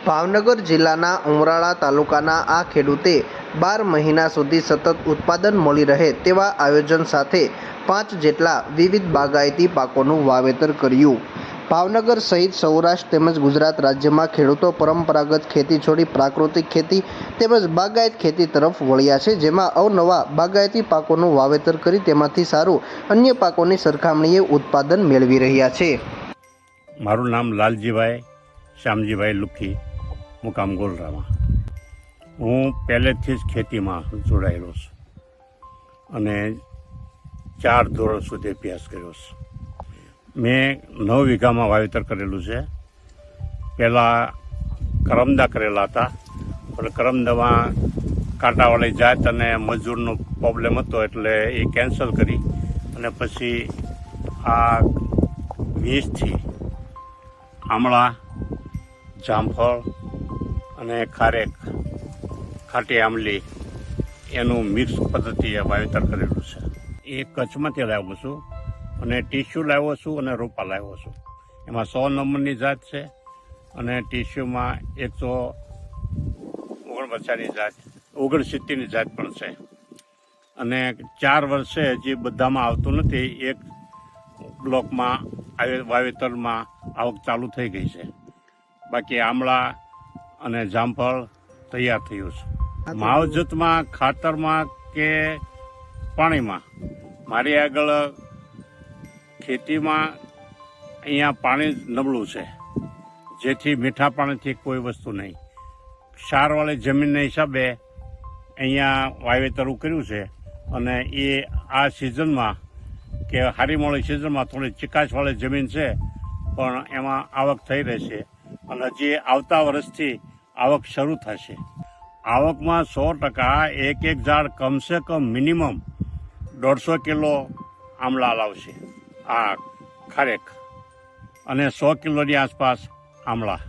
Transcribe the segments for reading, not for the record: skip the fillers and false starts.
ભાવનગર જિલ્લાના ઉમરાળા તાલુકાના આ ખેડૂતે 12 મહિના સુધી સતત ઉત્પાદન મળી રહે તેવા આયોજન સાથે 5 જેટલા વિવિધ બાગાયતી પાકોનું વાવેતર કર્યું। ભાવનગર સહિત સૌરાષ્ટ્ર તેમજ ગુજરાત રાજ્યમાં ખેડૂતો પરંપરાગત ખેતી છોડી પ્રાકૃતિક ખેતી તેમજ બાગાયત ખેતી તરફ વળ્યા છે, જેમાં અવનવા બાગાયતી પાકોનું વાવેતર કરી તેમાંથી સારું અન્ય પાકોની સરખામણીએ ઉત્પાદન મેળવી રહ્યા છે। મારું નામ લાલજીભાઈ શ્યામજીભાઈ લુખી, મુકામ ગોલરામાં। હું પહેલેથી જ ખેતીમાં જોડાયેલો છું અને 4 ધોરણ સુધી અભ્યાસ કર્યો છે। મેં 9 વીઘામાં વાવેતર કરેલું છે। પહેલાં કરમદા કરેલા હતા, પણ કરમદામાં કાંટાવાળી જાત અને મજૂરનો પ્રોબ્લેમ હતો એટલે એ કેન્સલ કરી અને પછી આ 20થી આમળા, જામફળ અને ખારેક, ખાટી આમલી એનું મિક્સ પદ્ધતિએ વાવેતર કરેલું છે। એ કચ્છમાંથી લાવ્યો છું અને ટીસ્યુ લાવ્યો છું અને રોપા લાવ્યો છું। એમાં 100 નંબરની જાત છે અને ટીસ્યુમાં 149ની જાત, 69ની જાત પણ છે। અને 4 વર્ષે હજી બધામાં આવતું નથી, એક બ્લોકમાં વાવેતરમાં આવક ચાલુ થઈ ગઈ છે। બાકી આમળા અને જામફળ તૈયાર થયું છે। માવજતમાં, ખાતરમાં કે પાણીમાં મારી આગળ ખેતીમાં અહીંયા પાણી નબળું છે, જેથી મીઠા પાણીથી કોઈ વસ્તુ નહીં। ક્ષારવાળી જમીનના હિસાબે અહીંયા વાવેતર કર્યું છે અને એ આ સિઝનમાં કે હારી મોળી સિઝનમાં થોડી ચીકાશવાળી જમીન છે, પણ એમાં આવક થઈ રહેશે અને હજી આવતા વર્ષથી આવક શરૂ થશે। આવકમાં 100% એક ઝાડ કમસે કમ મિનિમમ 150 કિલો આમળા લાવશે, આ ખારેક, અને 100 કિલોની આસપાસ આમળા।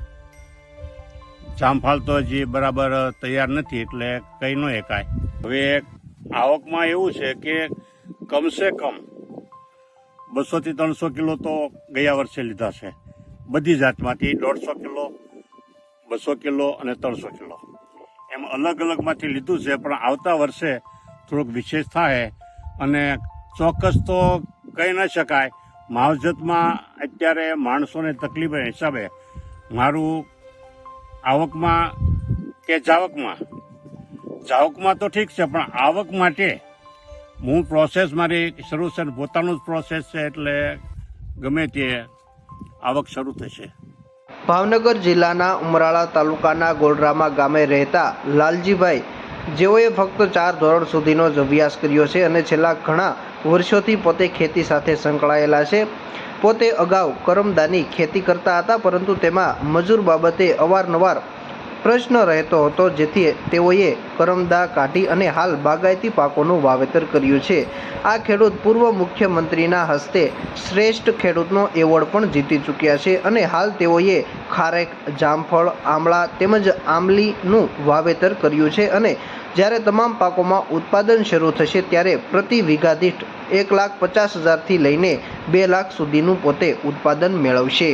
જામફળ તો હજી બરાબર તૈયાર નથી એટલે કહી ન શકાય। હવે આવકમાં એવું છે કે કમસે કમ 200થી 300 કિલો તો ગયા વર્ષે લીધા છે, બધી જાતમાંથી 150 કિલો, 200 કિલો અને 300 કિલો એમ અલગ અલગમાંથી લીધું છે। પણ આવતા વર્ષે થોડુંક વિશેષ થાય અને ચોક્કસ તો કહી ન શકાય। માવજતમાં અત્યારે માણસોને તકલીફ હિસાબે મારું આવકમાં કે જાવકમાં તો ઠીક છે, પણ આવક માટે હું પ્રોસેસ મારી શરૂ છે, પોતાનું જ પ્રોસેસ છે, એટલે ગમે તે આવક શરૂ થશે। ભાવનગર જિલ્લાના ઉમરાળા તાલુકાના ગોલરામા ગામે રહેતા લાલજીભાઈ, જેઓએ ફક્ત 4 ધોરણ સુધીનો જ અભ્યાસ કર્યો છે અને છેલ્લા ઘણા વર્ષોથી પોતે ખેતી સાથે સંકળાયેલા છે। પોતે અગાઉ કરમદાની ખેતી કરતા હતા, પરંતુ તેમાં મજૂર બાબતે અવારનવાર પ્રશ્ન રહેતો હતો, જેથી તેઓએ કરમદા કાઢી અને હાલ બાગાયતી પાકોનું વાવેતર કર્યું છે। આ ખેડૂત પૂર્વ મુખ્યમંત્રીના હસ્તે શ્રેષ્ઠ ખેડૂતનો એવોર્ડ પણ જીતી ચૂક્યા છે અને હાલ તેઓએ ખારેક, જામફળ, આમળા તેમજ આમલીનું વાવેતર કર્યું છે અને જ્યારે તમામ પાકોમાં ઉત્પાદન શરૂ થશે ત્યારે પ્રતિ વીઘા દીઠ 1,50,000થી લઈને 2 લાખ સુધીનું પોતે ઉત્પાદન મેળવશે।